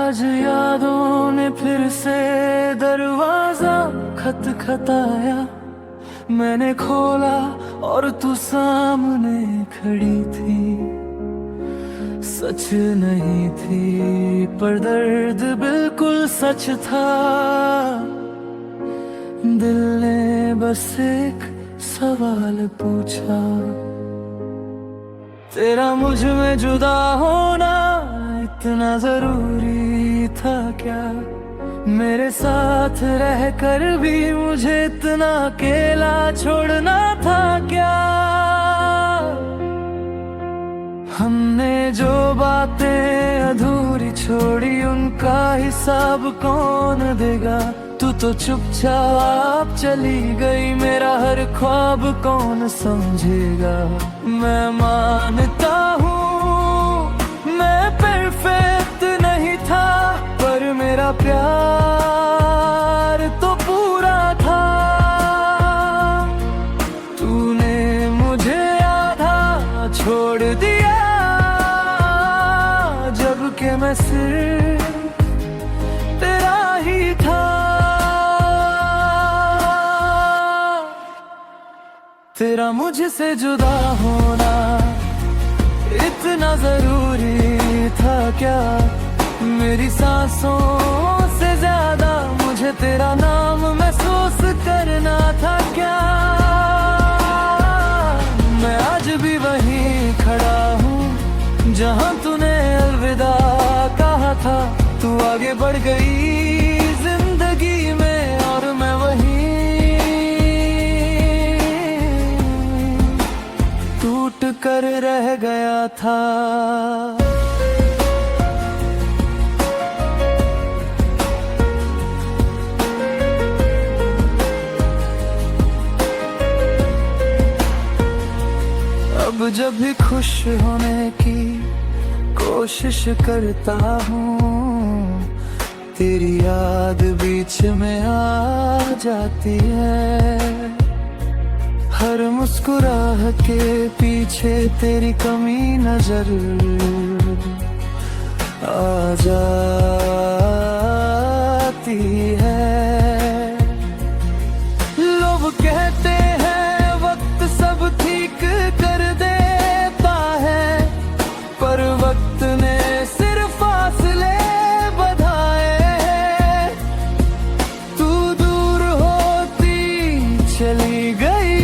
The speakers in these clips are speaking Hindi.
आज यादों ने फिर से दरवाजा खटखटाया। मैंने खोला और तू सामने खड़ी थी। सच नहीं थी पर दर्द बिल्कुल सच था। दिल ने बस एक सवाल पूछा, तेरा मुझ में जुदा होना इतना जरूरी था क्या? मेरे साथ रहकर भी मुझे इतना अकेला छोड़ना था क्या? हमने जो बातें अधूरी छोड़ी उनका हिसाब कौन देगा? तू तो चुपचाप चली गई, मेरा हर ख्वाब कौन समझेगा? मैं मानता हूँ मैं परफेक्ट नहीं था, पर मेरा प्यार तो पूरा था। तूने मुझे आधा छोड़ दिया, जबकि मैं सिर्फ तेरा ही था। तेरा मुझसे जुदा होना इतना जरूरी था क्या? मेरी सांसों से ज्यादा मुझे तेरा नाम महसूस करना था क्या? मैं आज भी वहीं खड़ा हूँ जहाँ तूने अलविदा कहा था। तू आगे बढ़ गई जिंदगी में और मैं वहीं टूट कर रह गया था। अब जब भी खुश होने की कोशिश करता हूँ, तेरी याद बीच में आ जाती है। हर मुस्कुराहट के पीछे तेरी कमी नजर आ जाती है। लोग कहते हैं वक्त सब ठीक कर देता है, पर वक्त ने सिर्फ फासले बढ़ाए हैं। तू दूर होती चली गई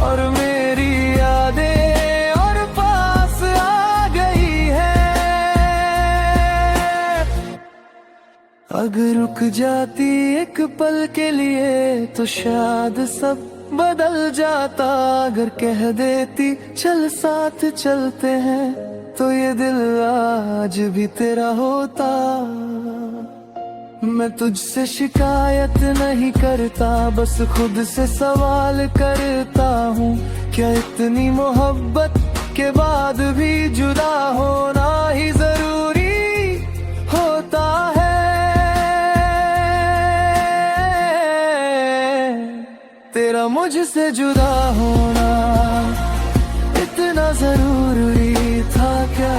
और मेरी यादें और पास आ गई है। अगर रुक जाती एक पल के लिए तो शायद सब बदल जाता। अगर कह देती चल साथ चलते हैं तो ये दिल आज भी तेरा होता। मैं तुझसे शिकायत नहीं करता, बस खुद से सवाल करता हूँ, क्या इतनी मोहब्बत के बाद भी जुदा होना ही जरूरी होता है? तेरा मुझसे जुदा होना इतना जरूरी था क्या?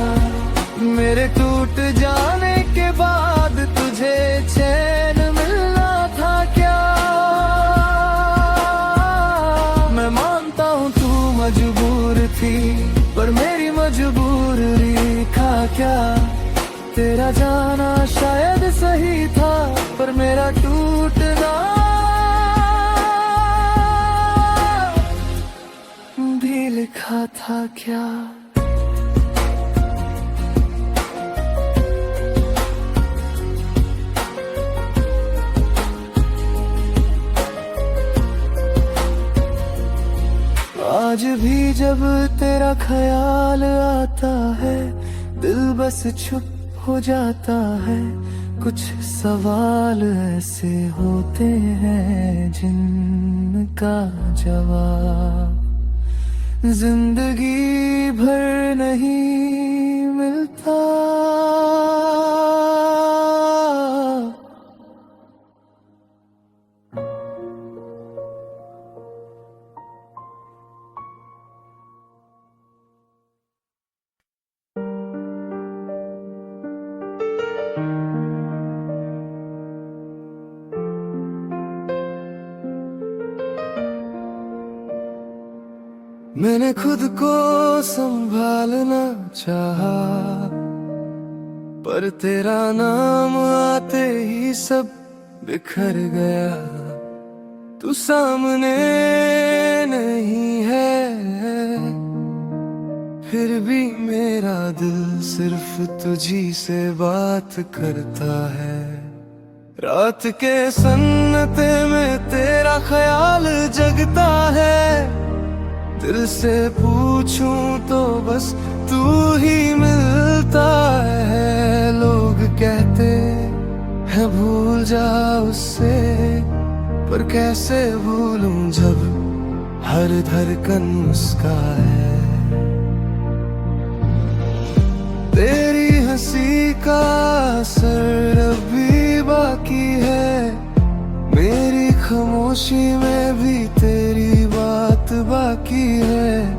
मेरे टूट जाने के बाद तुझे चैन मिलना था क्या? मैं मानता हूँ तू मजबूर थी, पर मेरी मजबूरी था क्या? तेरा जाना शायद सही था, पर मेरा टूटना भी लिखा था क्या? आज भी जब तेरा ख्याल आता है, दिल बस चुप हो जाता है। कुछ सवाल ऐसे होते हैं जिनका जवाब जिंदगी भर नहीं मिलता। मैंने खुद को संभालना चाहा, पर तेरा नाम आते ही सब बिखर गया। तू सामने नहीं है, फिर भी मेरा दिल सिर्फ तुझी से बात करता है। रात के सन्नाटे में तेरा ख्याल जगता है। दिल से पूछूं तो बस तू ही मिलता है। लोग कहते हैं भूल जा उससे, पर कैसे भूलूं जब हर धड़कन उसका है। तेरी हंसी का असर अभी बाकी है, मेरी खामोशी में भी तेरी बात बाकी है।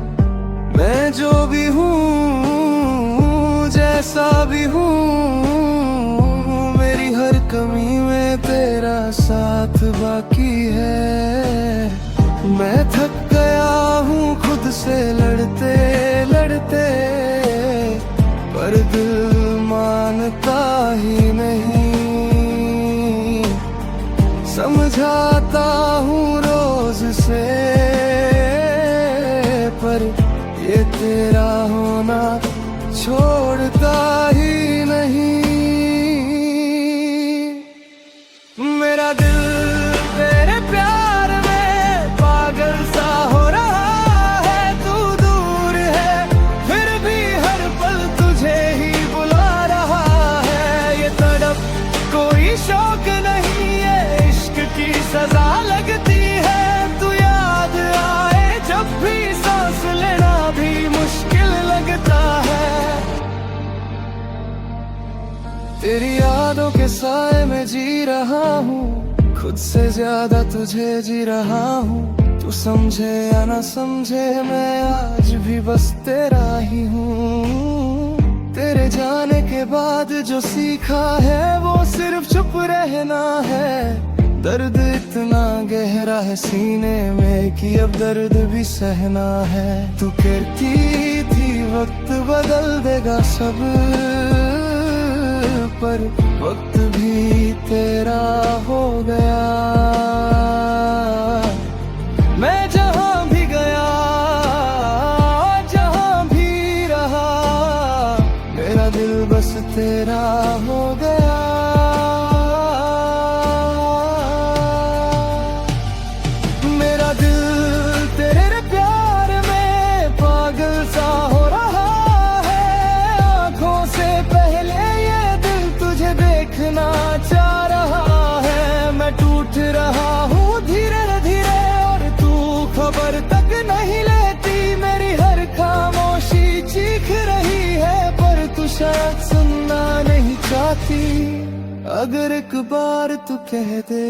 मैं जो भी हूँ, जैसा भी हूँ, मेरी हर कमी में तेरा साथ बाकी है। मैं थक गया हूँ खुद से लड़ते लड़ते, पर दिल मानता ही नहीं। समझाता हूँ रोज से, पर ये तेरा होना छोड़ता ही नहीं। मेरा दिल तेरे प्यार में पागल सा हो रहा है। तू दूर है फिर भी हर पल तुझे ही बुला रहा है। ये तड़प कोई शौक नहीं है, इश्क की सजा लगती है। तू याद आए जब भी सांस लेना भी मुश्किल लगता है। तेरी यादों के साए में जी रहा हूँ, खुद से ज्यादा तुझे जी रहा हूँ। तू समझे या ना समझे मैं आज भी बस तेरा ही हूँ। तेरे जाने के बाद जो सीखा है वो सिर्फ चुप रहना है। दर्द इतना गहरा है सीने में कि अब दर्द भी सहना है। तू कहती थी वक्त बदल देगा सब, पर वक्त भी तेरा हो गया। मैं जहां भी गया, जहां भी रहा, मेरा दिल बस तेरा हो गया। मेरा दिल तेरे प्यार में पागल सा हो रहा है। आंखों से पहले देखना चाह रहा है। मैं टूट रहा हूँ धीरे धीरे, और तू खबर तक नहीं लेती। मेरी हर खामोशी चीख रही है, पर तू शायद सुनना नहीं चाहती। अगर एक बार तू कह दे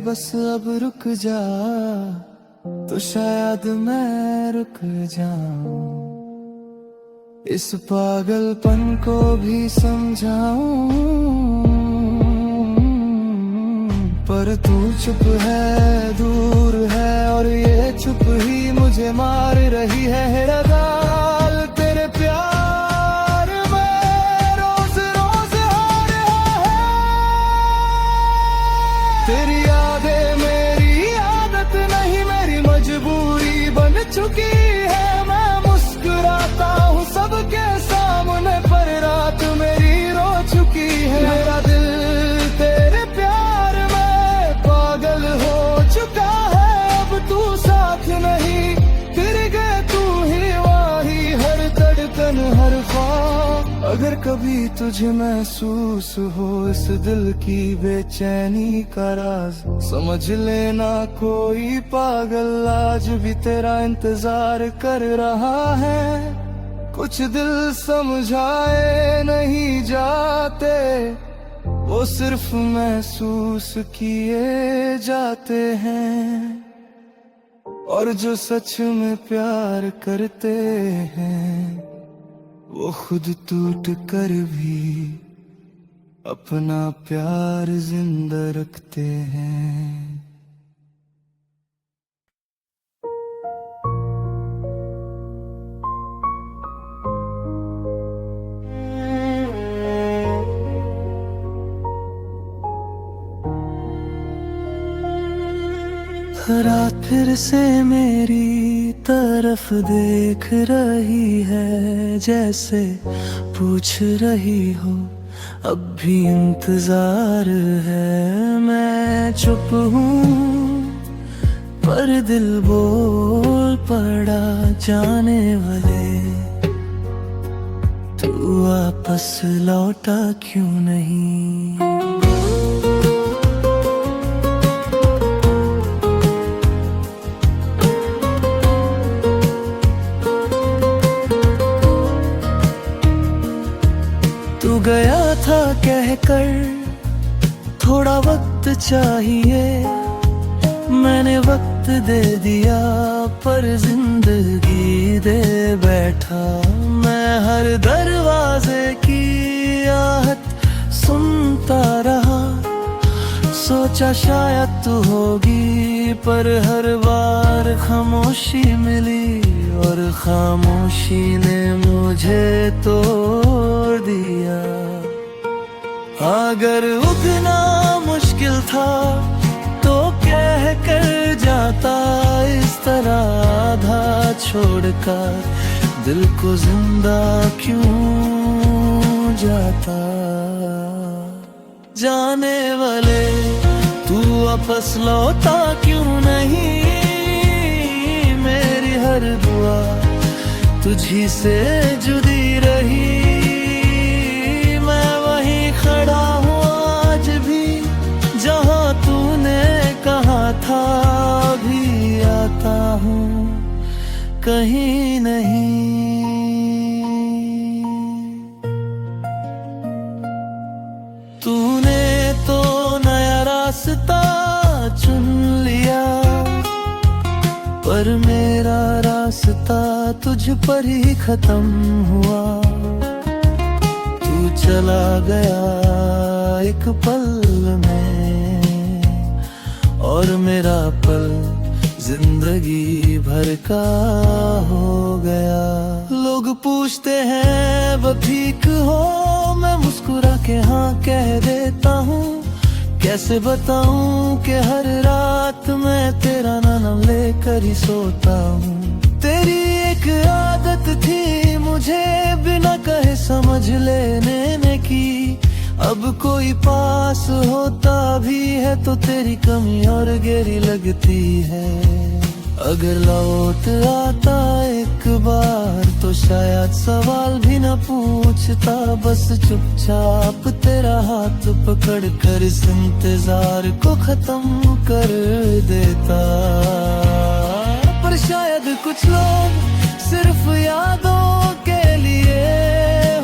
बस अब रुक जा, तो शायद मैं रुक जाऊं। इस पागलपन को भी समझाऊं, पर तू चुप है, दूर है, और ये चुप ही मुझे मार रही है। मेरा गाल तेरे प्यार में रोज रोज हार है। तेरी यादें मेरी आदत नहीं, मेरी मजबूरी बन चुकी है। मैं मुस्कुराता हूँ सबके सामने, पर रात मेरी रो चुकी है। मेरा दिल तेरे प्यार में पागल हो चुका है। अब तू साथ नहीं, फिर गए तू ही वही, हर धड़कन हर ख्वाब। अगर कभी तुझे महसूस हो इस दिल की बेचैनी का राज, समझ लेना कोई पागल आज भी तेरा इंतजार कर रहा है। कुछ दिल समझाए नहीं जाते, वो सिर्फ महसूस किए जाते हैं। और जो सच में प्यार करते हैं, वो खुद टूट कर भी अपना प्यार जिंदा रखते हैं। रात फिर से मेरी तरफ देख रही है, जैसे पूछ रही हो अब भी इंतजार है। मैं चुप हूँ पर दिल बोल पड़ा, जाने वाले तू वापस लौटा क्यों नहीं। तू गया था कहकर थोड़ा वक्त चाहिए, मैंने वक्त दे दिया पर जिंदगी दे बैठा। मैं हर दरवाजे की आहट सुनता रहा, सोचा शायद तू होगी, पर हर बार खामोशी मिली और खामोशी ने मुझे तोड़ दिया। अगर उठना मुश्किल था तो कह कर जाता, इस तरह आधा छोड़कर दिल को जिंदा क्यों जाता। जाने वाले तू वापस लौटा क्यों नहीं, मेरी हर दुआ तुझी से जुड़ी रही। मैं वहीं खड़ा हूँ आज भी जहाँ तूने कहा था, भी आता हूँ कहीं नहीं। तूने तो नया रास्ता चुन लिया, पर मेरा रास्ता तुझ पर ही खत्म हुआ। तू चला गया एक पल में और मेरा पल जिंदगी भर का हो गया। लोग पूछते हैं वो ठीक हो, मैं मुस्कुरा के हाँ कह देता हूँ। कैसे बताऊं कि हर रात मैं तेरा नाम लेकर ही सोता हूँ। तेरी एक आदत थी मुझे बिना कहे समझ लेने की, अब कोई पास होता भी है तो तेरी कमी और गहरी लगती है। अगर लौट आता एक बार तो शायद सवाल भी न पूछता, बस चुपचाप तेरा हाथ पकड़ कर इस इंतजार को खत्म कर देता। पर शायद कुछ लोग सिर्फ यादों के लिए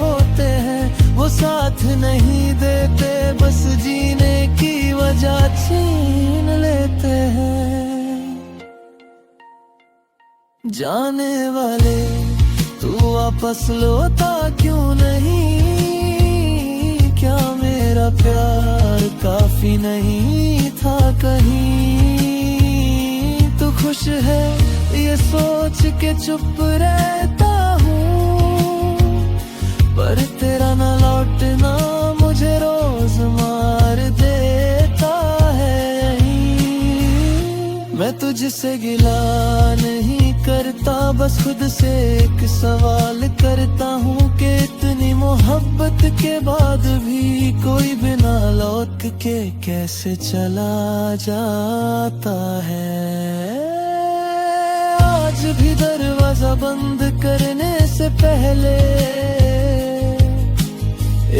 होते हैं, वो साथ नहीं देते, बस जीने की वजह छीन लेते हैं। जाने वाले तू वापस लौटा क्यों नहीं, क्या मेरा प्यार काफी नहीं था कहीं। तू खुश है ये सोच के चुप रहता हूँ, पर तेरा न लौटना मुझे रोज मार देता है। मैं तुझसे गिला नहीं करता, बस खुद से एक सवाल करता हूँ कि इतनी मोहब्बत के बाद भी कोई बिना लौट के कैसे चला जाता है। आज भी दरवाजा बंद करने से पहले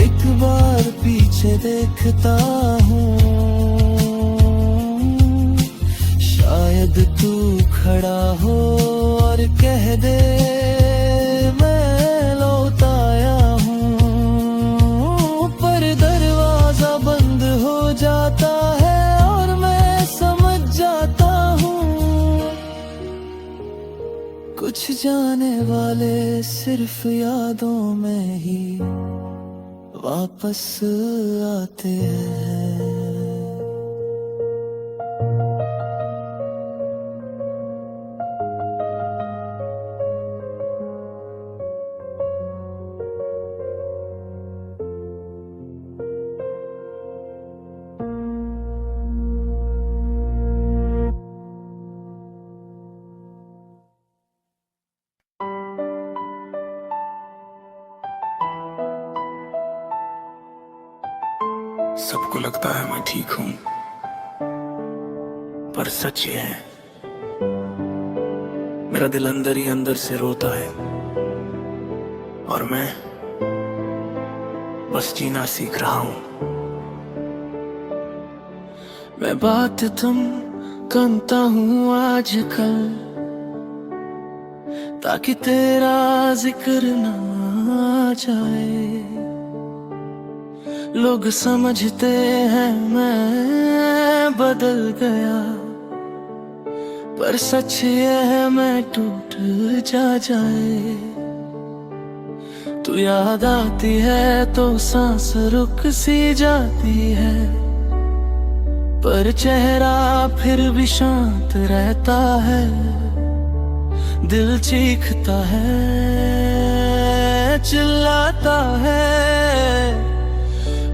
एक बार पीछे देखता हूँ, शायद तू खड़ा हो और कह दे मैं लौट आया हूँ। पर दरवाजा बंद हो जाता है और मैं समझ जाता हूँ, कुछ जाने वाले सिर्फ यादों में ही वापस आते हैं। सबको लगता है मैं ठीक हूं, पर सच ये है मेरा दिल अंदर ही अंदर से रोता है और मैं बस जीना सीख रहा हूं। मैं बात तुम करता हूं आजकल ताकि तेरा जिक्र ना जाए। लोग समझते हैं मैं बदल गया, पर सच ये है मैं टूट जाए। तू याद आती है तो सांस रुक सी जाती है, पर चेहरा फिर भी शांत रहता है। दिल चीखता है, चिल्लाता है,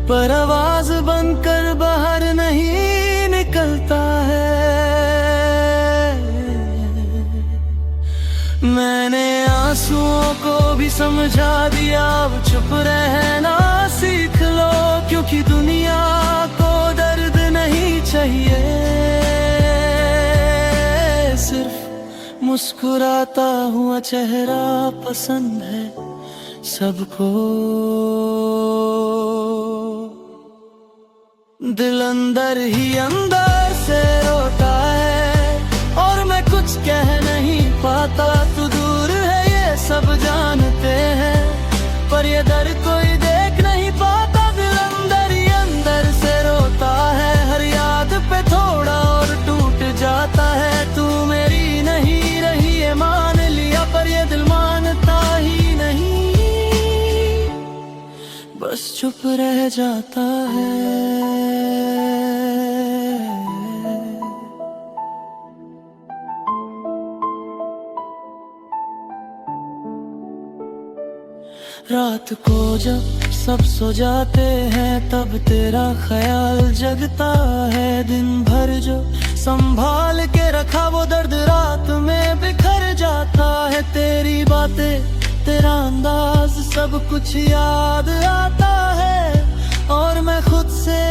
पर आवाज बनकर बाहर नहीं निकलता है। मैंने आंसुओं को भी समझा दिया, अब चुप रहना सीख लो, क्योंकि दुनिया को दर्द नहीं चाहिए, सिर्फ मुस्कुराता हुआ चेहरा पसंद है सबको। दिल अंदर ही अंदर से रोता है और मैं कुछ कह नहीं पाता। तू दूर है ये सब जानते हैं, पर ये दर्द कोई देख नहीं पाता। दिल अंदर ही अंदर से रोता है, हर याद पे थोड़ा और टूट जाता है। तू मेरी नहीं रही ये मान लिया, पर ये दिल मानता ही नहीं, बस चुप रह जाता है। रात को जब सब सो जाते हैं, तब तेरा ख्याल जगता है। दिन भर जो संभाल के रखा वो दर्द रात में बिखर जाता है। तेरी बातें, तेरा अंदाज, सब कुछ याद आता है, और मैं खुद से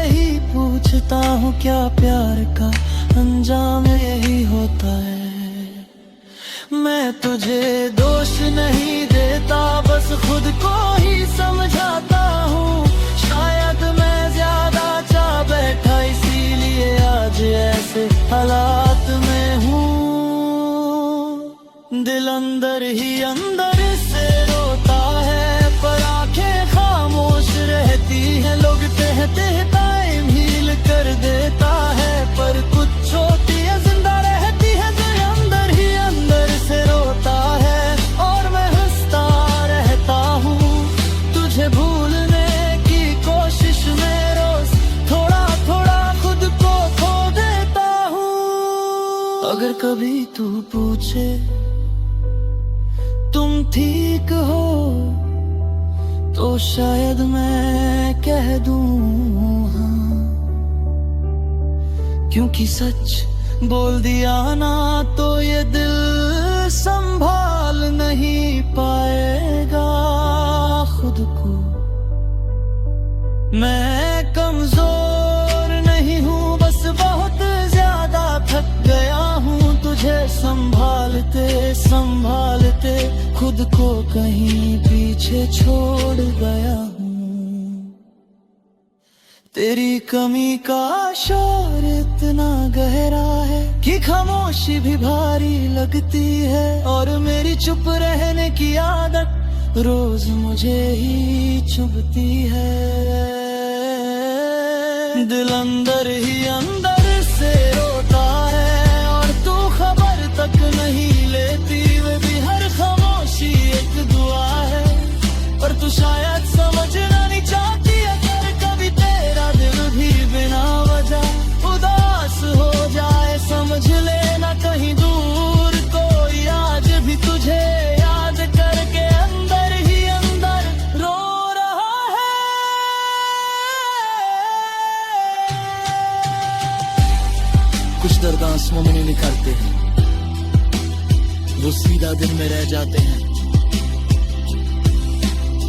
ही पूछता हूँ क्या प्यार का अंजाम यही होता है। मैं तुझे दोष नहीं देता, बस खुद को ही समझाता हूँ। शायद मैं ज्यादा चाह बैठा, इसीलिए आज ऐसे हालात में हूँ। दिल अंदर ही अंदर से रोता है, पर आंखें खामोश रहती हैं। लोग कहते हैं टाइम हील कर देता है, पर कुछ होती है जिंदा रहती है। दिल अंदर ही अंदर से रोता है और मैं हंसता रहता हूँ। तुझे भूलने की कोशिश में रोज थोड़ा थोड़ा खुद को खो देता हूँ। अगर कभी तू पूछे तुम ठीक हो, तो शायद मैं कह दूं हाँ, क्योंकि सच बोल दिया ना तो ये दिल संभाल नहीं पाएगा खुद को। मैं कमजोर नहीं हूँ, बस बहुत ज्यादा थक गया हूँ। तुझे संभालते संभालते खुद को कहीं पीछे छोड़ गया हूँ। तेरी कमी का शोर इतना गहरा है कि खामोशी भी भारी लगती है, और मेरी चुप रहने की आदत रोज मुझे ही चुभती है। दिल अंदर ही अंदर से रोता है और तू खबर तक नहीं लेती। वे भी हर खामोशी एक दुआ है, पर तू शायद समझना नहीं चाहती। अगर कभी तेरा दिल भी बिना वजह उदास हो जाए, समझ लेना कहीं दूर कोई आज भी तुझे याद करके अंदर ही अंदर रो रहा है। कुछ दर्द आंसुओं में नहीं निखरते हैं, वो सीधा दिल में रह जाते हैं,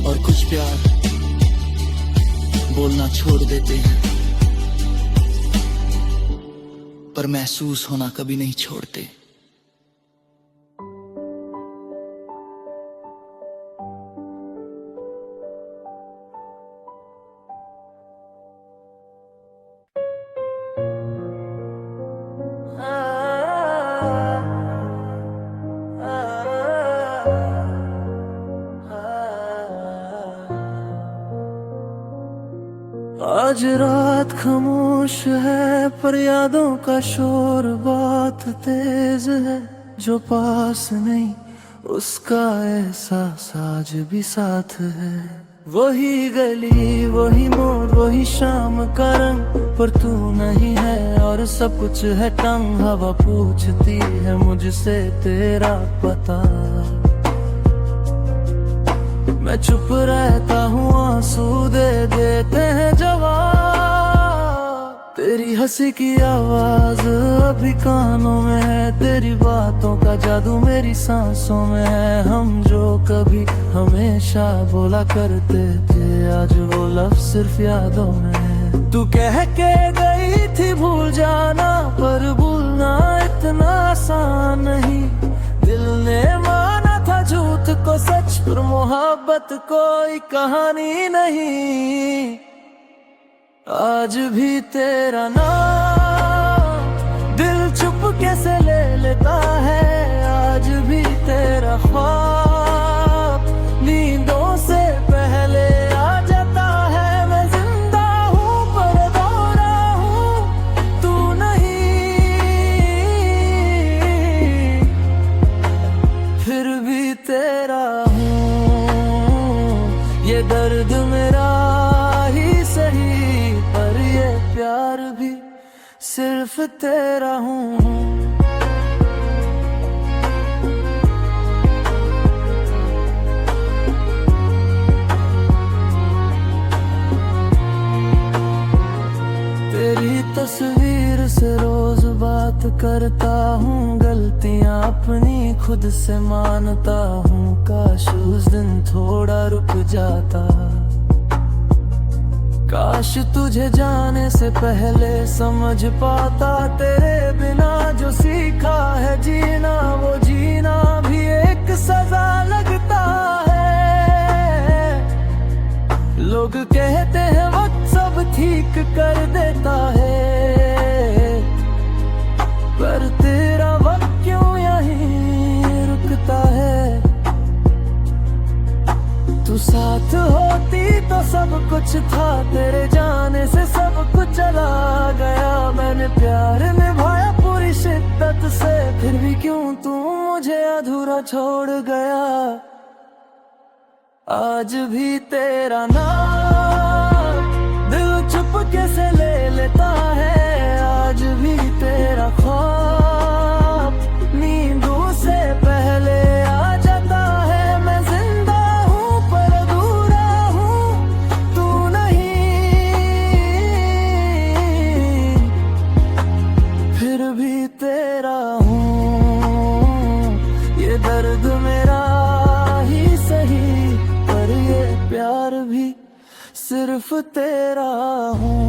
और कुछ प्यार बोलना छोड़ देते हैं, पर महसूस होना कभी नहीं छोड़ते। आज रात खामोश है पर यादों का शोर बहुत तेज है। जो पास नहीं उसका एहसास आज भी साथ है। वही गली वही मोड़ वही शाम का रंग, पर तू नहीं है और सब कुछ है तंग। हवा पूछती है मुझसे तेरा पता, मैं चुप रहता हूँ आंसू दे देते हैं जवाब। तेरी हंसी की आवाज अभी कानों में है, तेरी बातों का जादू मेरी सांसों में है। हम जो कभी हमेशा बोला करते थे, आज वो लफ्ज सिर्फ यादों में है। तू कह के गई थी भूल जाना, पर भूलना इतना आसान नहीं। दिल ने माना था झूठ को सच, पर मोहब्बत कोई कहानी नहीं। आज भी तेरा नाम दिल चुप कैसे ले लेता है। आज भी तेरा ख्वाब नींदों से पहले आ जाता है। मैं जिंदा हूँ पर अधूरा हूँ, तू नहीं। फिर भी तेरा ये दर्द मेरा ही सही, पर ये प्यार भी सिर्फ तेरा हूँ। तेरी तस्वीर से रोज बात करता हूँ, गलतियाँ अपनी खुद से मानता हूँ। काश उस दिन थोड़ा रुक जाता, काश तुझे जाने से पहले समझ पाता। तेरे बिना जो सीखा है जीना, वो जीना भी एक सजा लगता है। लोग कहते हैं वक्त सब ठीक कर देता है, पर तेरा वक्त क्यों यहीं रुकता है। तू साथ होती तो सब कुछ था, तेरे जाने से सब कुछ चला गया। मैंने प्यार निभाया पूरी शिद्दत से, फिर भी क्यों तू मुझे अधूरा छोड़ गया। आज भी तेरा नाम दिल चुप कैसे ले लेता है। आज भी तेरा ख्वाब नींदों से पहले आ जाता है। मैं जिंदा हूँ पर अधूरा हूँ, तू नहीं। फिर भी तेरा हूँ, ये दर्द मेरा ही सही, पर ये प्यार भी सिर्फ तेरा हूँ।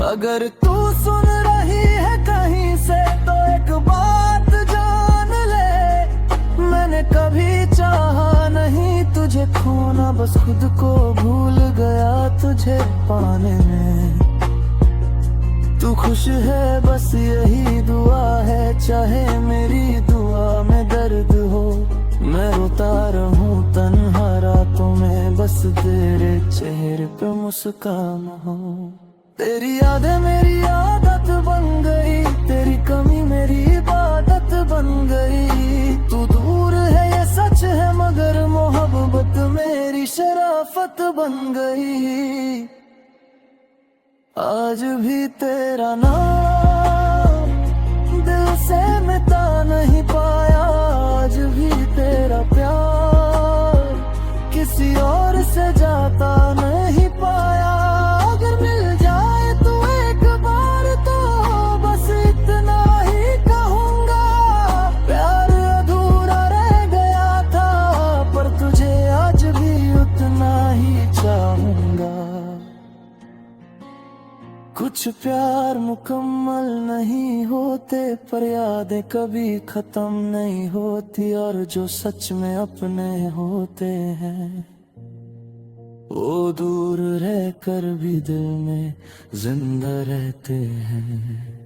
अगर तू सुन रही है कहीं से तो एक बात जान ले, मैंने कभी चाहा नहीं तुझे खोना, बस खुद को भूल गया तुझे पाने में। तू खुश है बस यही दुआ है, चाहे मेरी दुआ में दर्द हो। मैं रोता रहूं तन्हा रातों में, बस तेरे चेहरे पे मुस्कान हो। तेरी यादें मेरी आदत बन गई, तेरी कमी मेरी इबादत बन गई। तू दूर है ये सच है, मगर मोहब्बत मेरी शराफत बन गई। आज भी तेरा नाम दिल से मिटा नहीं पाया। आज भी तेरा प्यार किसी और से जाता नहीं पाया। अगर मिल जाए तू एक बार तो बस इतना ही कहूँगा। प्यार अधूरा रह गया था, पर तुझे आज भी उतना ही चाहूँगा। कुछ प्यार मुकम्मल नहीं होते, पर यादें कभी खत्म नहीं होती, और जो सच में अपने होते हैं वो दूर रहकर भी दिल में जिंदा रहते हैं।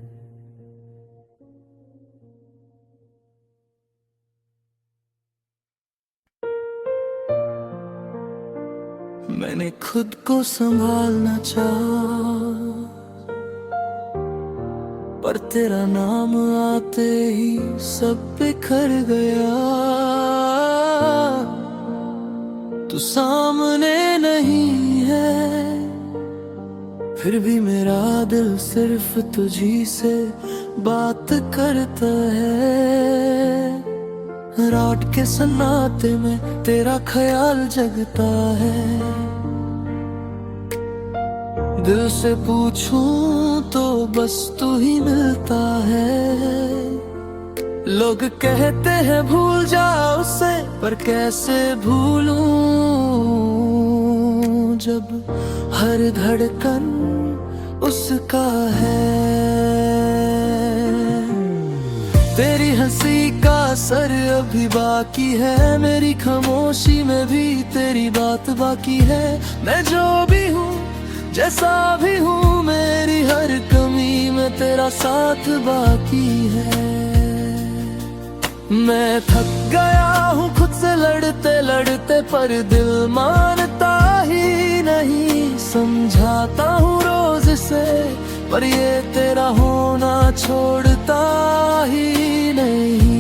मैंने खुद को संभालना चाहा, पर तेरा नाम आते ही सब बिखर गया। तू सामने नहीं है, फिर भी मेरा दिल सिर्फ तुझी से बात करता है। रात के सन्नाटे में तेरा ख्याल जगता है। दिल से पूछूं तो बस तू ही मिलता है। लोग कहते हैं भूल जाओ उसे, पर कैसे भूलूं जब हर धड़कन उसका है। तेरी हंसी का असर अभी बाकी है, मेरी खामोशी में भी तेरी बात बाकी है। मैं जो भी हूँ जैसा भी हूँ, मेरी हर कमी में तेरा साथ बाकी है। मैं थक गया हूँ खुद से लड़ते लड़ते, पर दिल मानता ही नहीं। समझाता हूँ रोज से, पर ये तेरा होना छोड़ता ही नहीं।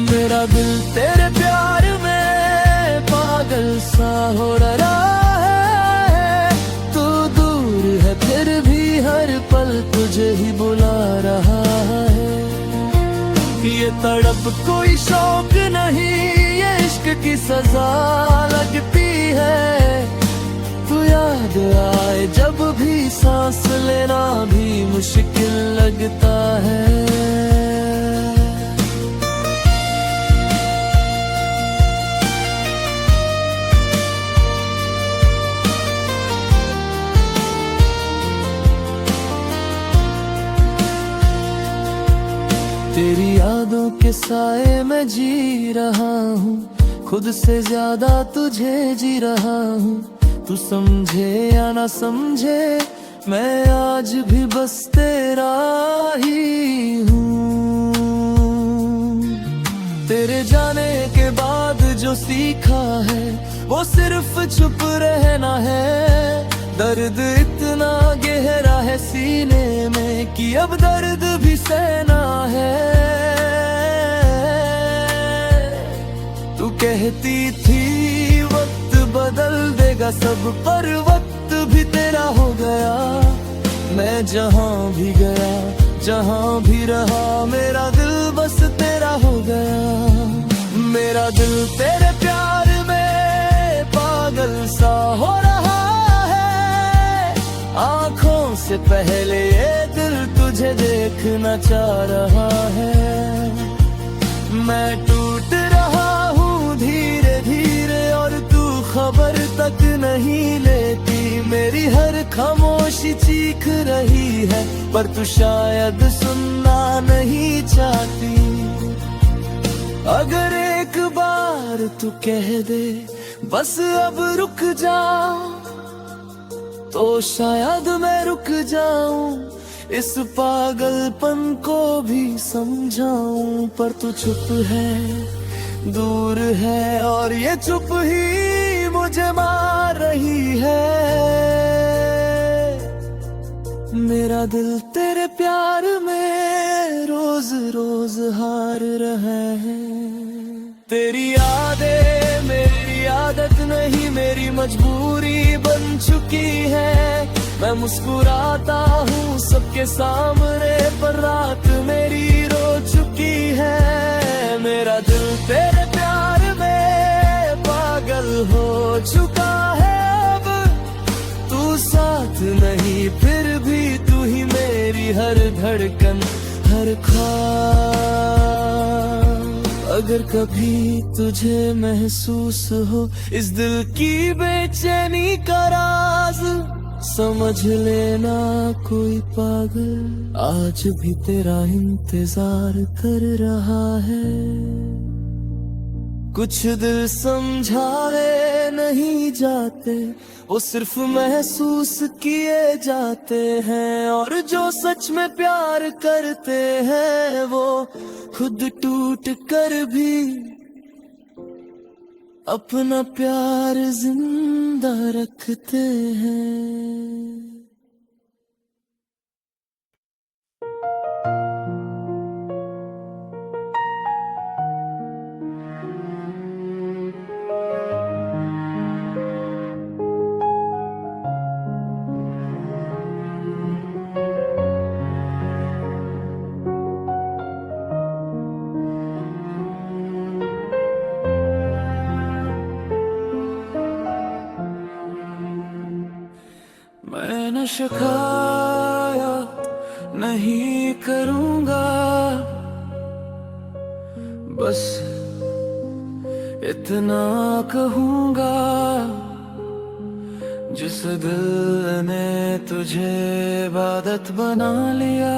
मेरा दिल तेरे प्यार में पागल सा हो रहा है। तू दूर है फिर भी हर पल तुझे ही बुला रहा है। ये तड़प कोई शौक नहीं, ये इश्क की सजा लगती है। तू याद आए जब भी सांस लेना भी मुश्किल लगता है। तेरी यादों के साए में जी रहा हूँ, खुद से ज्यादा तुझे जी रहा हूँ। तू समझे या ना समझे, मैं आज भी बस तेरा ही हूँ। तेरे जाने के बाद जो सीखा है, वो सिर्फ चुप रहना है। दर्द इतना गहरा है सीने में कि अब दर्द भी सहना है। तू कहती थी वक्त बदल देगा सब, पर वक्त भी तेरा हो गया। मैं जहाँ भी गया, जहाँ भी रहा, मेरा दिल बस तेरा हो गया। मेरा दिल तेरे प्यार में पागल सा हो रहा है। आँखों से पहले ये दिल तुझे देखना चाह रहा है। मैं टूट रहा हूँ धीरे धीरे, और तू खबर तक नहीं लेती। मेरी हर खामोशी चीख रही है, पर तू शायद सुनना नहीं चाहती। अगर एक बार तू कह दे बस अब रुक जा, तो शायद मैं रुक जाऊं, इस पागलपन को भी समझाऊं। पर तू चुप है, दूर है, और ये चुप ही मुझे मार रही है। मेरा दिल तेरे प्यार में रोज रोज हार रहा है। तेरी यादें मेरी आदत नहीं, मेरी मजबूरी बन चुकी है। मैं मुस्कुराता हूँ सबके सामने, पर रात मेरी रो चुकी है। मेरा दिल तेरे प्यार में पागल हो चुका है। अब तू साथ नहीं, फिर भी तू ही मेरी हर धड़कन, हर ख्वाब। अगर कभी तुझे महसूस हो इस दिल की बेचैनी का राज, समझ लेना कोई पागल आज भी तेरा इंतजार कर रहा है। कुछ दिल समझाए नहीं जाते, वो सिर्फ महसूस किए जाते हैं। और जो सच में प्यार करते हैं वो खुद टूट कर भी अपना प्यार जिंदा रखते हैं। मैं न शिकायत नहीं करूँगा, बस इतना कहूँगा, जिस दिल ने तुझे इबादत बना लिया,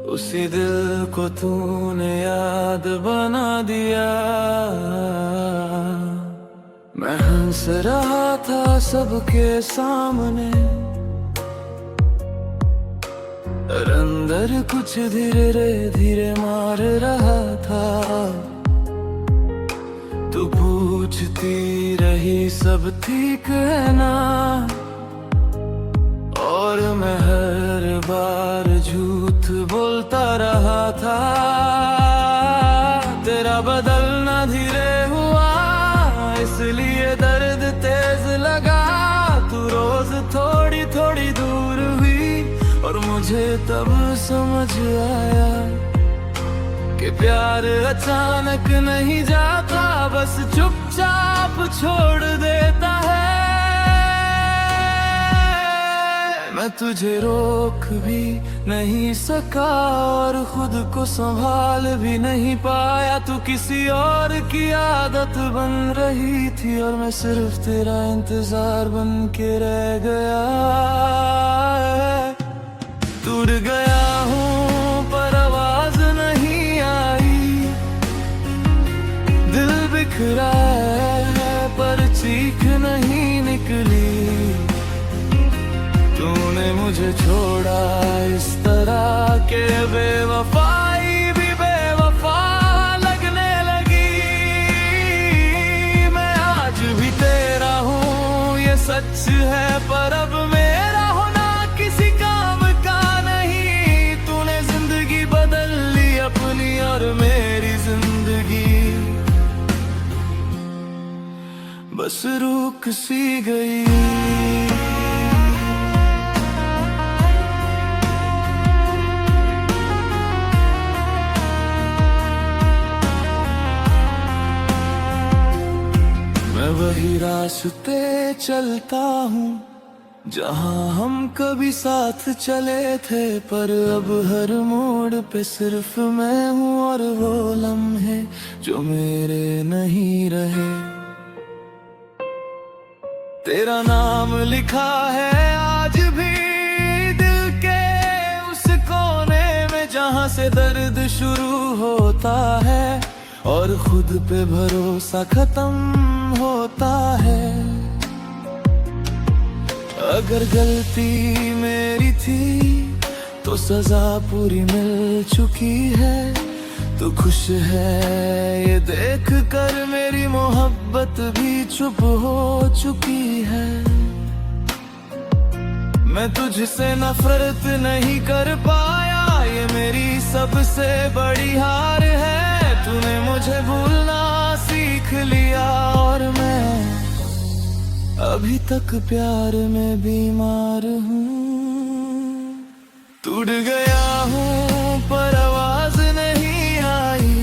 उसी दिल को तूने याद बना दिया। मैं हंस रहा था सबके सामने, और अंदर कुछ धीरे धीरे मार रहा था। तू पूछती रही सब ठीक है ना, और मैं हर बार झूठ बोलता रहा था। तेरा बदलना धीरे हुआ, इसलिए दर्द तेज लगा। तू रोज थोड़ी थोड़ी दूर हुई, और मुझे तब समझ आया कि प्यार अचानक नहीं जाता, बस चुपचाप छोड़ देता है। मैं तुझे रोक भी नहीं सका, और खुद को संभाल भी नहीं पाया। तू किसी और की आदत बन रही थी, और मैं सिर्फ तेरा इंतजार बन के रह गया। टूट गया हूँ पर आवाज नहीं आई, दिल बिखरा है पर चीख नहीं निकली। तूने मुझे छोड़ा इस तरह के बेवफाई भी बेवफा लगने लगी। मैं आज भी तेरा हूँ ये सच है, पर अब मेरा होना किसी काम का नहीं। तूने जिंदगी बदल ली अपनी, और मेरी जिंदगी बस रुक सी गई। वही रास्ते चलता हूँ जहाँ हम कभी साथ चले थे, पर अब हर मोड़ पे सिर्फ मैं हूँ, और वो लम्हे जो मेरे नहीं रहे। तेरा नाम लिखा है आज भी दिल के उस कोने में, जहाँ से दर्द शुरू होता है और खुद पे भरोसा खत्म होता है। अगर गलती मेरी थी तो सजा पूरी मिल चुकी है। तू खुश है ये देख कर, मेरी मोहब्बत भी चुप हो चुकी है। मैं तुझसे नफरत नहीं कर पाया, ये मेरी सबसे बड़ी हार है। तूने मुझे भूलना सीख लिया, और मैं अभी तक प्यार में बीमार हूँ। टूट गया हूँ पर आवाज नहीं आई,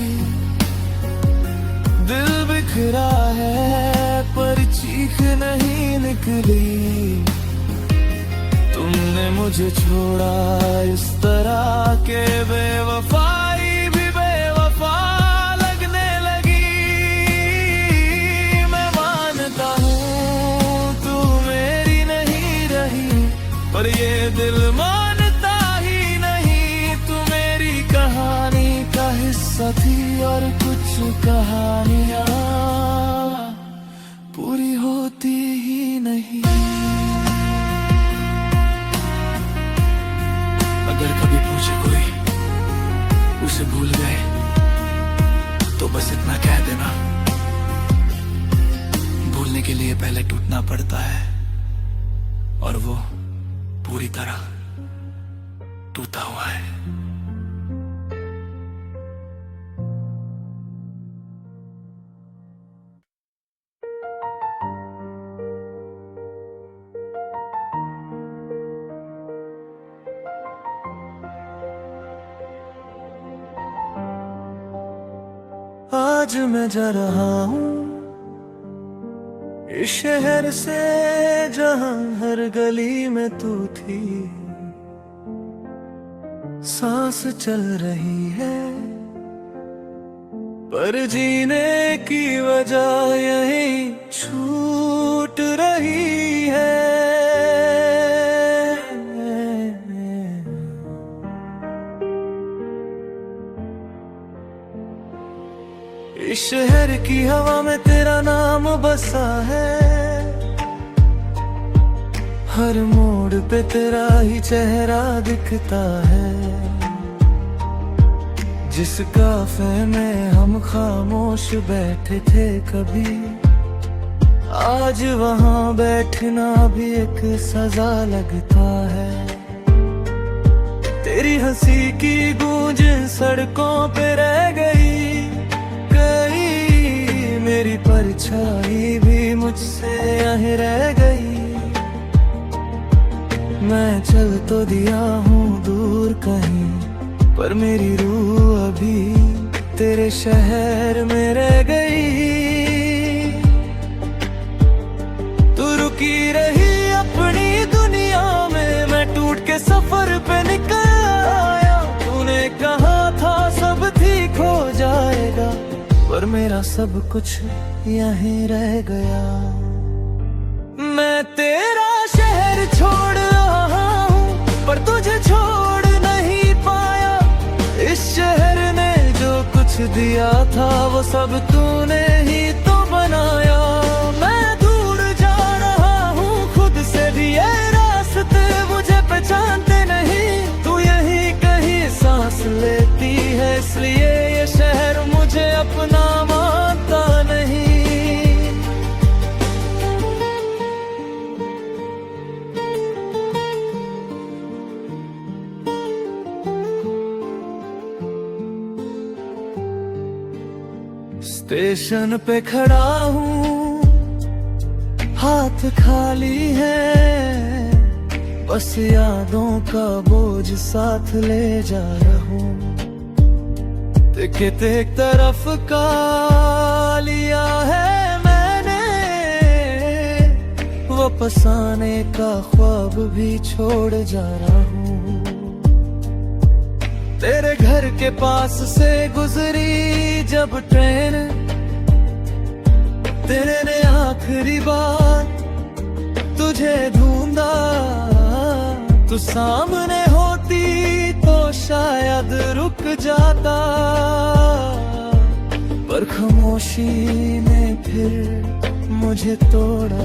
दिल बिखरा है पर चीख नहीं निकली। तुमने मुझे छोड़ा इस तरह के बेवफाई भी बेवफा लगने लगी। मैं मानता हूँ तू मेरी नहीं, पर ये दिल मानता ही नहीं। तू मेरी कहानी का हिस्सा थी और कुछ कहानियां पूरी होती ही नहीं। अगर कभी पूछे कोई उसे भूल गए तो बस इतना कह देना, भूलने के लिए पहले टूटना पड़ता है और वो पूरी तरह टूटा हुआ है। आज मैं जा रहा हूँ इस शहर से जहाँ हर गली में तू थी। सांस चल रही है पर जीने की वजह यही छूट रही है। इस शहर की हवा में तेरा नाम बसा है, हर मोड़ पे तेरा ही चेहरा दिखता है। जिस काफे में हम खामोश बैठे थे कभी, आज वहाँ बैठना भी एक सजा लगता है। तेरी हंसी की गूंज सड़कों पे रह गई, मेरी परछाई भी मुझसे यहीं रह गई। मैं चल तो दिया हूँ दूर कहीं, पर मेरी रूह अभी तेरे शहर में रह गई। तू रुकी रही अपनी दुनिया में, मैं टूट के सफर पे निकल आया। तूने कहा था सब ठीक हो जाएगा, पर मेरा सब कुछ यहीं रह गया। मैं तेरा शहर छोड़ रहा हूँ पर तुझे छोड़ नहीं पाया। इस शहर ने जो कुछ दिया था वो सब तूने ही तो बनाया। मैं दूर जा रहा हूँ खुद से भी, ये रास्ते मुझे पहचानते नहीं। तू यहीं कहीं सांस लेती है, इसलिए ये शहर मुझे अपना मानता नहीं। स्टेशन पे खड़ा हूँ, हाथ खाली है, बस यादों का बोझ साथ ले जा रहा हूँ। टिकट एक तरफ का लिया है मैंने, वापस आने का ख्वाब भी छोड़ जा रहा हूँ। तेरे घर के पास से गुजरी जब ट्रेन, तेरे ने आखिरी बार तुझे ढूंढा। तू सामने होती तो शायद रुक जाता, पर खामोशी ने फिर मुझे तोड़ा।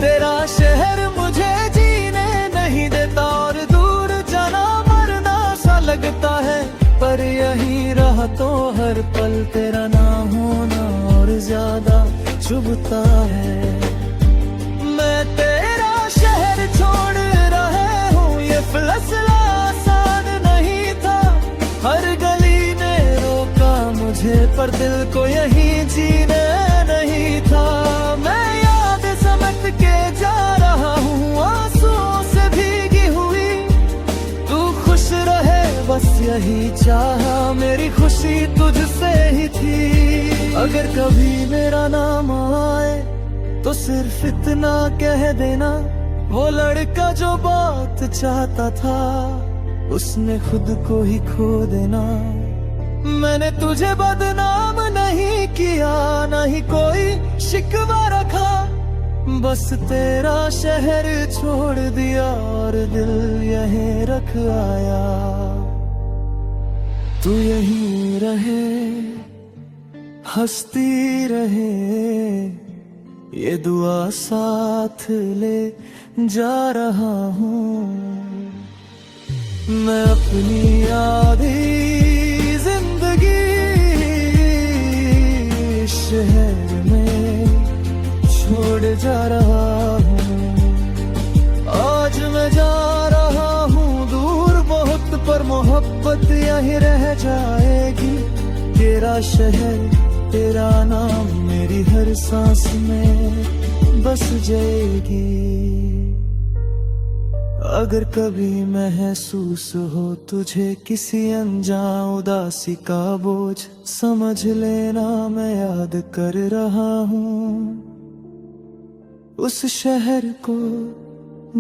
तेरा शहर मुझे जीने नहीं देता और दूर जाना मरना सा लगता है। पर यही रहा तो हर पल तेरा ना होना और ज्यादा चुभता है। मैं तेरा शहर छोड़ रहा हूँ, ये फैसला आसान नहीं था। हर गली ने रोका मुझे पर दिल को यहीं जीने नहीं था। मैं याद समेट के जा रहा हूँ आंसुओं से भीगी हुई। तू खुश रहे बस यही चाहा, मेरी खुशी तुझसे ही थी। अगर कभी मेरा नाम आए तो सिर्फ इतना कह देना, वो लड़का जो बात चाहता था उसने खुद को ही खो देना। मैंने तुझे बदनाम नहीं किया, नहीं कोई शिकवा रखा, बस तेरा शहर छोड़ दिया और दिल यहीं रख आया। तू यहीं रहे, हंसती रहे, ये दुआ साथ ले जा रहा हूँ। मैं अपनी आधी जिंदगी शहर में छोड़ जा रहा हूँ। आज मैं जा रहा हूँ दूर बहुत, पर मोहब्बत यहीं रह जाएगी। तेरा शहर, तेरा नाम मेरी हर सांस में बस जाएगी। अगर कभी महसूस हो तुझे किसी अनजान उदासी का बोझ, समझ लेना मैं याद कर रहा हूँ उस शहर को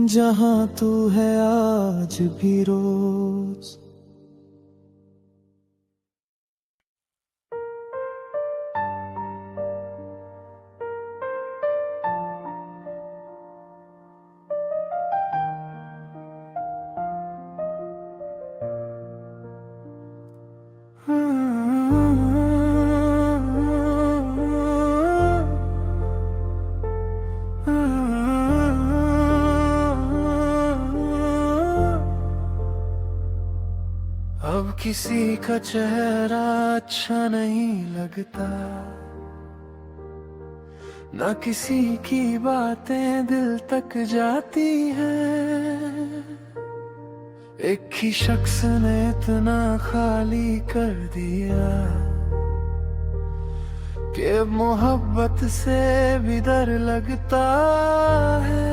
जहाँ तू है आज भी रोज। अब किसी का चेहरा अच्छा नहीं लगता, ना किसी की बातें दिल तक जाती हैं। एक ही शख्स ने इतना खाली कर दिया कि अब मोहब्बत से भी डर लगता है।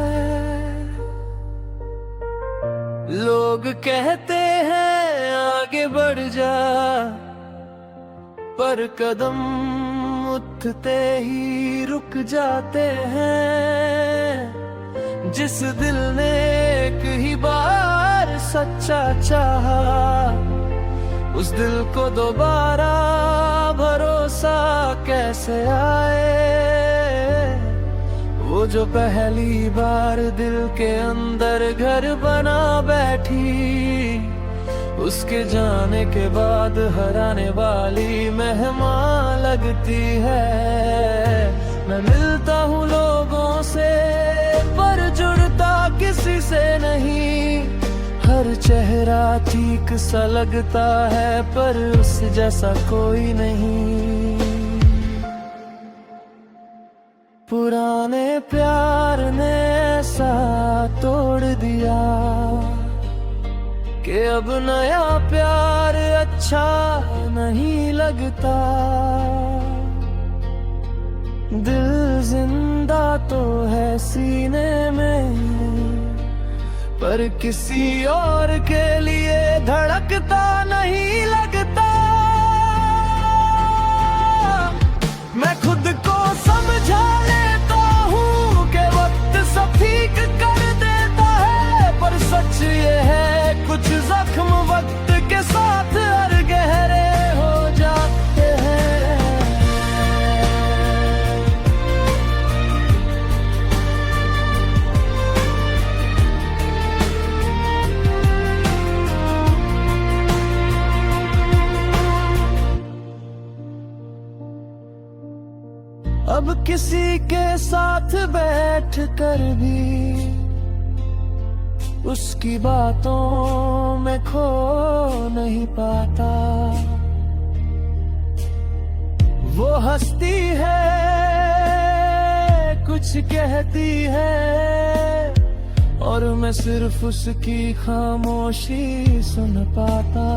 लोग कहते हैं आगे बढ़ जा, पर कदम उठते ही रुक जाते हैं। जिस दिल ने एक ही बार सच्चा चाहा, उस दिल को दोबारा भरोसा कैसे आए। वो जो पहली बार दिल के अंदर घर बना बैठी, उसके जाने के बाद हराने वाली मेहमान लगती है। मैं मिलता हूँ लोगों से पर जुड़ता किसी से नहीं। हर चेहरा ठीक सा लगता है पर उस जैसा कोई नहीं। पुराने प्यार ने ऐसा तोड़ दिया कि अब नया प्यार अच्छा नहीं लगता। दिल जिंदा तो है सीने में, पर किसी और के लिए धड़कता नहीं लगता। मैं खुद को समझा लेता हूँ कि वक्त सब ठीक कर देता है, पर सच ये है कुछ जख्म वक्त के साथ और गहरे हो जाते हैं। अब किसी के साथ बैठ कर भी उसकी बातों में खो नहीं पाता। वो हंसती है, कुछ कहती है, और मैं सिर्फ उसकी खामोशी सुन पाता।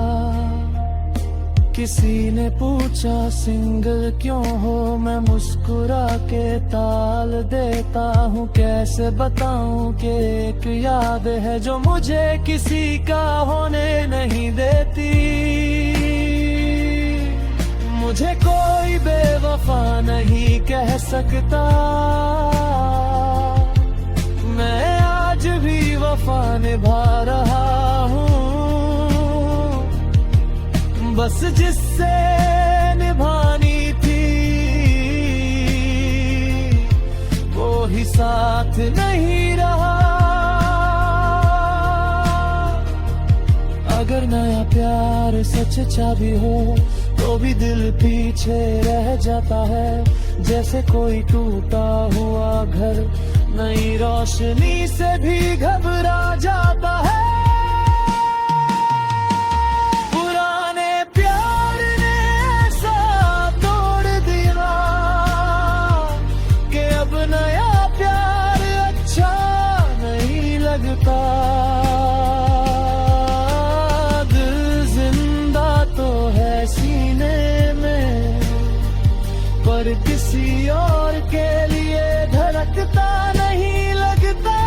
किसी ने पूछा सिंगल क्यों हो, मैं मुस्कुरा के ताल देता हूँ। कैसे बताऊं कि एक याद है जो मुझे किसी का होने नहीं देती। मुझे कोई बेवफा नहीं कह सकता, मैं आज भी वफा निभा रहा हूँ। बस जिससे निभानी थी वो ही साथ नहीं रहा। अगर नया प्यार सच्चा भी हो तो भी दिल पीछे रह जाता है, जैसे कोई टूटा हुआ घर नई रोशनी से भी घबरा जाता है। पुराने प्यार ने ऐसा तोड़ दिया कि अब नया प्यार अच्छा नहीं लगता। दिल जिंदा तो है सीने में, पर किसी और के लिए धड़कता नहीं लगता।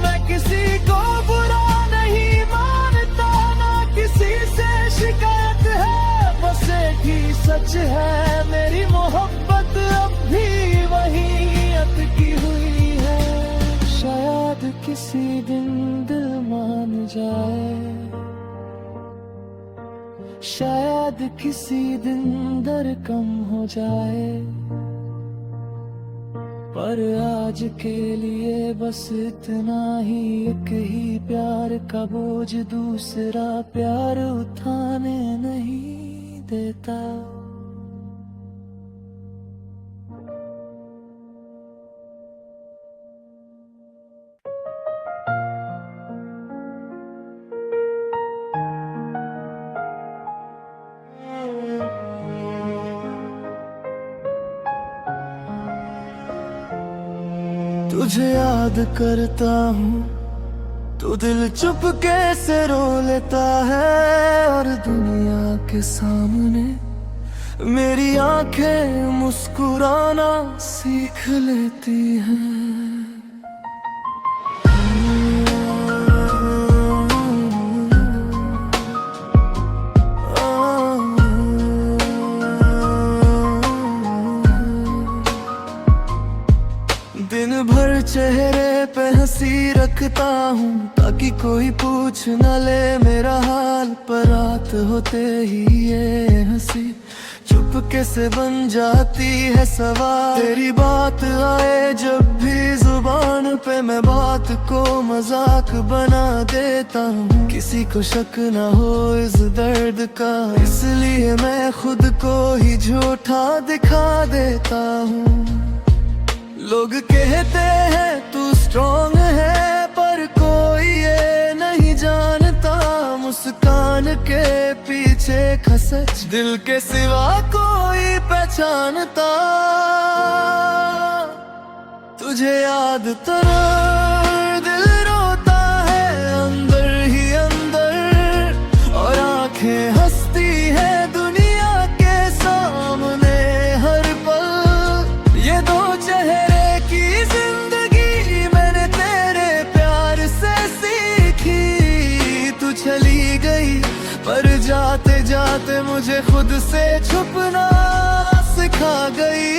मैं किसी को बुरा नहीं मानता, ना किसी से शिकायत है, बस एक ही सच है, मेरी मोहब्बत अब भी वही अटकी हुई है। शायद किसी दिन दिल मान जाए, शायद किसी दिन दर्द कम हो जाए, पर आज के लिए बस इतना ही, एक ही प्यार का बोझ दूसरा प्यार उठाने नहीं देता। तुझे याद करता हूँ तो दिल चुपके से रो लेता है, और दुनिया के सामने मेरी आंखें मुस्कुराना सीख लेती हैं। दिन भर चेहरे पे हंसी रखता हूँ ताकि कोई पूछ न ले मेरा हाल, पर रात होते ही ये हंसी चुपके से बन जाती है सवाल। तेरी बात आए जब भी जुबान पे, मैं बात को मजाक बना देता हूँ, किसी को शक ना हो इस दर्द का, इसलिए मैं खुद को ही झूठा दिखा देता हूँ। लोग कहते हैं तू स्ट्रॉन्ग है, पर कोई ये नहीं जानता मुस्कान के पीछे का सच दिल के सिवा कोई पहचानता। तुझे याद तेरा दिल रोता है अंदर ही अंदर, और आंखें हंसती है दुनिया के सामने हर पल। ये दो चेहरे की जिंदगी मैंने तेरे प्यार से सीखी। तू चली गई पर जाते जाते मुझे खुद से छुपना सिखा गई।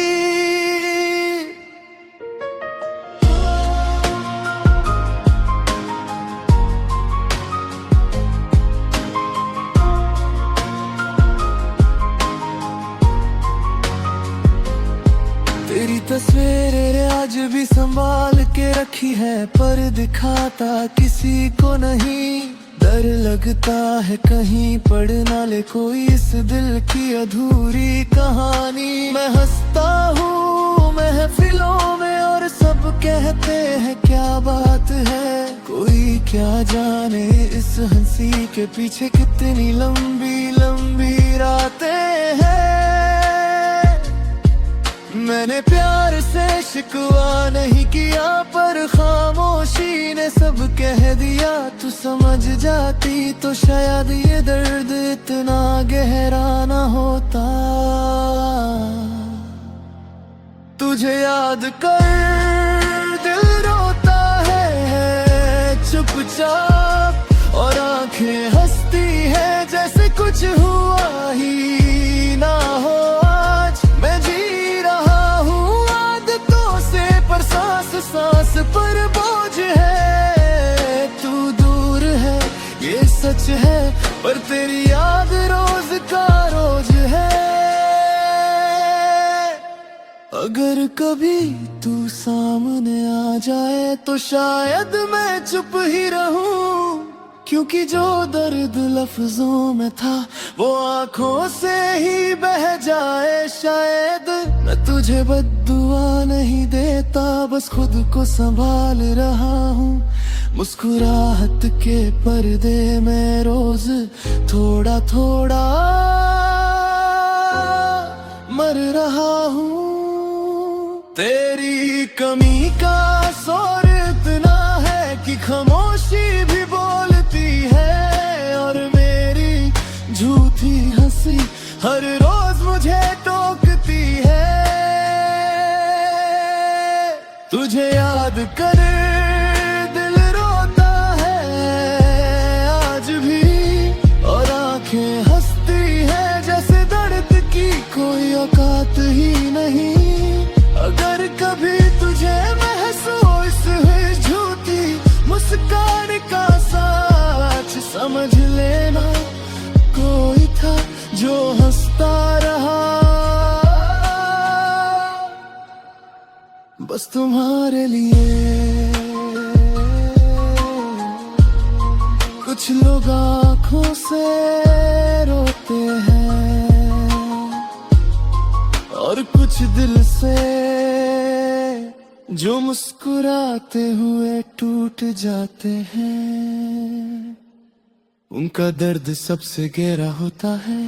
तेरी तस्वीरें आज भी संभाल के रखी है, पर दिखाता किसी को नहीं। डर लगता है कहीं पढ़ ना ले कोई इस दिल की अधूरी कहानी। मैं हंसता हूँ महफिलों में और सब कहते हैं क्या बात है, कोई क्या जाने इस हंसी के पीछे कितनी लंबी लंबी रातें हैं। मैंने प्यार से शिकवा नहीं किया, पर खामोशी ने सब कह दिया। तू समझ जाती तो शायद ये दर्द इतना गहरा ना होता। तुझे याद कर दिल रोता है चुपचाप, और आंखें हंसती है जैसे कुछ हुआ ही ना हो। आज मैं जी रहा हूँ आदतों से, पर सांस सांस पर बोझ है। तू दूर है ये सच है, पर तेरी याद रोज का रोज है। अगर कभी तू सामने आ जाए तो शायद मैं चुप ही रहूं, क्योंकि जो दर्द लफ्जों में था वो आंखों से ही बह जाए। शायद मैं तुझे बद्दुआ नहीं देता, बस खुद को संभाल रहा हूँ। मुस्कुराहट के पर्दे में रोज थोड़ा थोड़ा मर रहा हूँ। तेरी कमी का असर इतना है कि खामोशी भी बोलती है, और मेरी झूठी हंसी हर रोज मुझे टोकती है। तुझे याद कर दिल रोता है आज भी, और आंखें हंसती है जैसे दर्द की कोई औकात ही नहीं। अगर कभी तुझे महसूस हुई झूठी मुस्कान का सच, समझ लेना कोई था जो हंसता रहा बस तुम्हारे लिए। कुछ लोग आंखों से रोते हैं और कुछ दिल से, जो मुस्कुराते हुए टूट जाते हैं। उनका दर्द सबसे गहरा होता है।